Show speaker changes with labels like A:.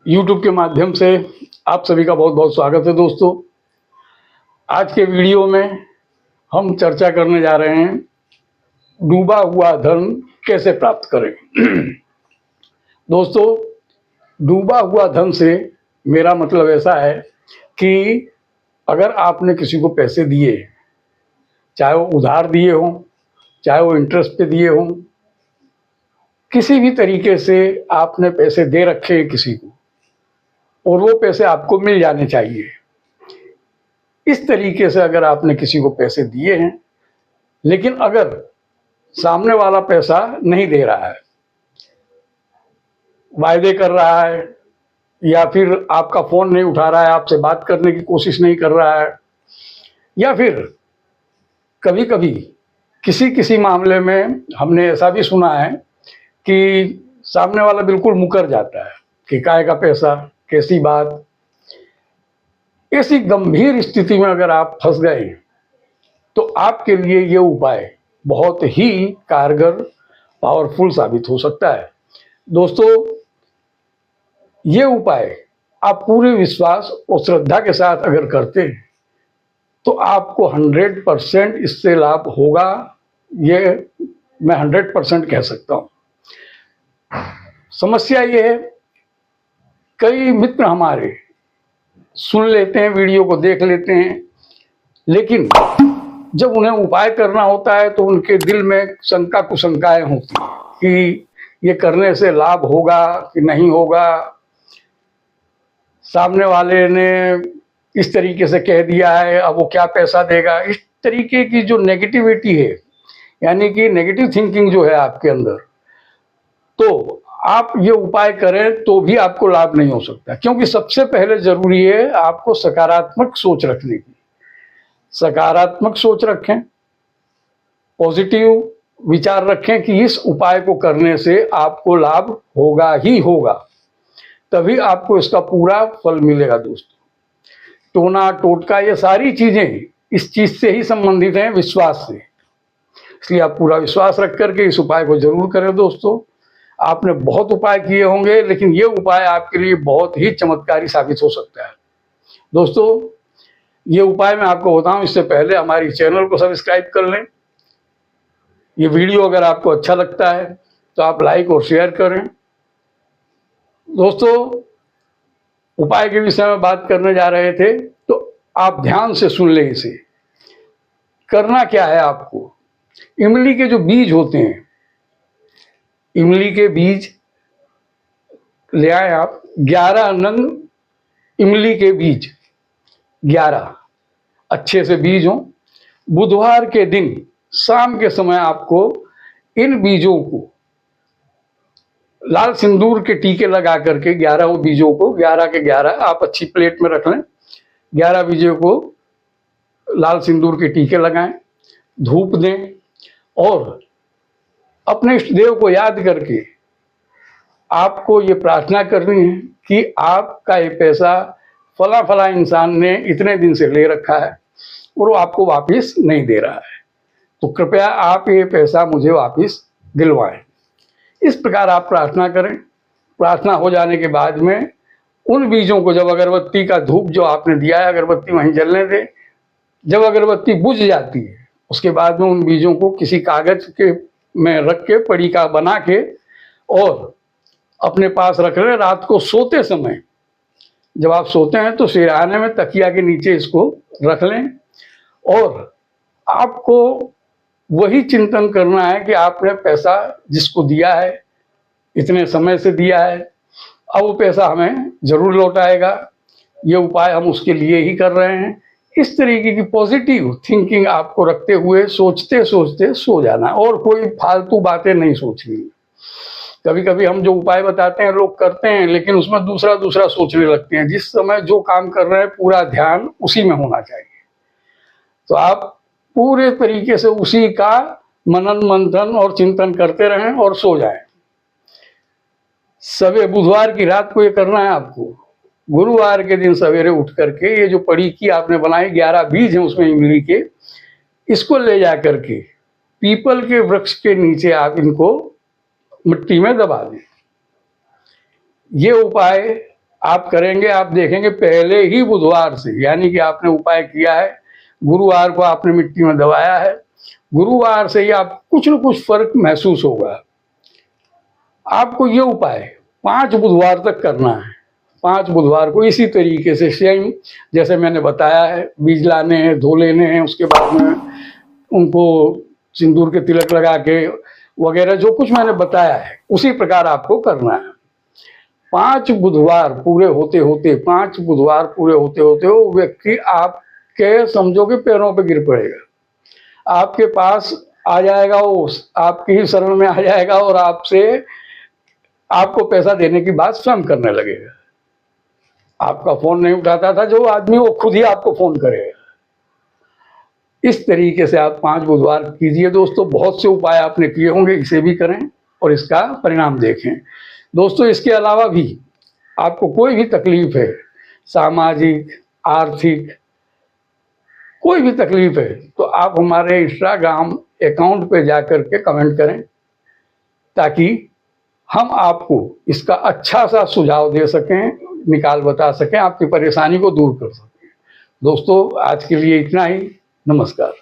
A: YouTube के माध्यम से आप सभी का बहुत बहुत स्वागत है दोस्तों। आज के वीडियो में हम चर्चा करने जा रहे हैं डूबा हुआ धन कैसे प्राप्त करें। दोस्तों, डूबा हुआ धन से मेरा मतलब ऐसा है कि अगर आपने किसी को पैसे दिए, चाहे वो उधार दिए हों, चाहे वो इंटरेस्ट पे दिए हों, किसी भी तरीके से आपने पैसे दे रखे हैं किसी को और वो पैसे आपको मिल जाने चाहिए। इस तरीके से अगर आपने किसी को पैसे दिए हैं, लेकिन अगर सामने वाला पैसा नहीं दे रहा है, वायदे कर रहा है, या फिर आपका फ़ोन नहीं उठा रहा है, आपसे बात करने की कोशिश नहीं कर रहा है, या फिर कभी कभी किसी किसी मामले में हमने ऐसा भी सुना है कि सामने वाला बिल्कुल मुकर जाता है कि काहे का पैसा, कैसी बात। ऐसी गंभीर स्थिति में अगर आप फंस गए तो आपके लिए ये उपाय बहुत ही कारगर, पावरफुल साबित हो सकता है। दोस्तों, ये उपाय आप पूरे विश्वास और श्रद्धा के साथ अगर करते हैं तो आपको 100% इससे लाभ होगा। ये मैं 100% कह सकता हूँ। समस्या ये है, कई मित्र हमारे सुन लेते हैं, वीडियो को देख लेते हैं, लेकिन जब उन्हें उपाय करना होता है तो उनके दिल में शंका कुशंकाएं होती हैं कि ये करने से लाभ होगा कि नहीं होगा, सामने वाले ने इस तरीके से कह दिया है, अब वो क्या पैसा देगा। इस तरीके की जो नेगेटिविटी है, यानी कि नेगेटिव थिंकिंग जो है आपके अंदर, तो आप ये उपाय करें तो भी आपको लाभ नहीं हो सकता, क्योंकि सबसे पहले जरूरी है आपको सकारात्मक सोच रखने की। सकारात्मक सोच रखें, पॉजिटिव विचार रखें कि इस उपाय को करने से आपको लाभ होगा ही होगा, तभी आपको इसका पूरा फल मिलेगा। दोस्तों, टोना टोटका ये सारी चीजें इस चीज से ही संबंधित हैं, विश्वास से। इसलिए आप पूरा विश्वास रख करके इस उपाय को जरूर करें। दोस्तों, आपने बहुत उपाय किए होंगे, लेकिन ये उपाय आपके लिए बहुत ही चमत्कारी साबित हो सकता है। दोस्तों, ये उपाय मैं आपको बताऊं इससे पहले हमारी चैनल को सब्सक्राइब कर लें। ये वीडियो अगर आपको अच्छा लगता है तो आप लाइक और शेयर करें। दोस्तों, उपाय के विषय में बात करने जा रहे थे, तो आप ध्यान से सुन लें इसे। करना क्या है आपको, इमली के जो बीज होते हैं, इमली के बीज ले आए आप। 11 नंग इमली के बीज, 11 अच्छे से बीज हों। बुधवार के दिन शाम के समय आपको इन बीजों को लाल सिंदूर के टीके लगा करके 11 बीजों को, 11 के 11 आप अच्छी प्लेट में रख लें। 11 बीजों को लाल सिंदूर के टीके लगाएं, धूप दें और अपने इष्ट देव को याद करके आपको ये प्रार्थना करनी है कि आपका ये पैसा फला फला इंसान ने इतने दिन से ले रखा है और वो आपको वापस नहीं दे रहा है, तो कृपया आप ये पैसा मुझे वापस दिलवाएं। इस प्रकार आप प्रार्थना करें। प्रार्थना हो जाने के बाद में उन बीजों को, जब अगरबत्ती का धूप जो आपने दिया है, अगरबत्ती वहीं जलने दें। जब अगरबत्ती बुझ जाती है, उसके बाद में उन बीजों को किसी कागज के में रख के, पड़ी बना के और अपने पास रख लें। रात को सोते समय, जब आप सोते हैं तो सिरहाने में तकिया के नीचे इसको रख लें और आपको वही चिंतन करना है कि आपने पैसा जिसको दिया है, इतने समय से दिया है, अब वो पैसा हमें जरूर लौटाएगा। ये उपाय हम उसके लिए ही कर रहे हैं। इस तरीके की पॉजिटिव थिंकिंग आपको रखते हुए सोचते सोचते सो जाना, और कोई फालतू बातें नहीं सोचनी। कभी कभी हम जो उपाय बताते हैं लोग करते हैं, लेकिन उसमें दूसरा दूसरा सोचने लगते हैं। जिस समय जो काम कर रहे हैं पूरा ध्यान उसी में होना चाहिए। तो आप पूरे तरीके से उसी का मनन मंथन और चिंतन करते रहें और सो जाएं। सवेरे बुधवार की रात को ये करना है आपको। गुरुवार के दिन सवेरे उठ करके ये जो पड़ी की आपने बनाई, 11 बीज हैं उसमें इमली के, इसको ले जा करके पीपल के वृक्ष के नीचे आप इनको मिट्टी में दबा दें। ये उपाय आप करेंगे, आप देखेंगे पहले ही बुधवार से, यानी कि आपने उपाय किया है, गुरुवार को आपने मिट्टी में दबाया है, गुरुवार से ही आप कुछ न कुछ फर्क महसूस होगा। आपको ये उपाय 5 बुधवार तक करना है। 5 बुधवार को इसी तरीके से सेम जैसे मैंने बताया है, बीज लाने हैं, धो लेने हैं, उसके बाद में उनको सिंदूर के तिलक लगा के वगैरह जो कुछ मैंने बताया है उसी प्रकार आपको करना है। 5 बुधवार पूरे होते होते 5 बुधवार पूरे होते होते वो व्यक्ति आपके समझो कि पैरों पे गिर पड़ेगा, आपके पास आ जाएगा, वो आपकी ही शरण में आ जाएगा और आपसे आपको पैसा देने की बात स्वयं करने लगेगा। आपका फोन नहीं उठाता था जो आदमी, वो खुद ही आपको फोन करेगा। इस तरीके से आप 5 बुधवार कीजिए दोस्तों। बहुत से उपाय आपने किए होंगे, इसे भी करें और इसका परिणाम देखें दोस्तों। इसके अलावा भी आपको कोई भी तकलीफ है, सामाजिक, आर्थिक, कोई भी तकलीफ है, तो आप हमारे इंस्टाग्राम अकाउंट पे जाकर के कमेंट करें, ताकि हम आपको इसका अच्छा सा सुझाव दे सकें, निकाल बता सकें, आपकी परेशानी को दूर कर सकें। दोस्तों आज के लिए इतना ही। नमस्कार।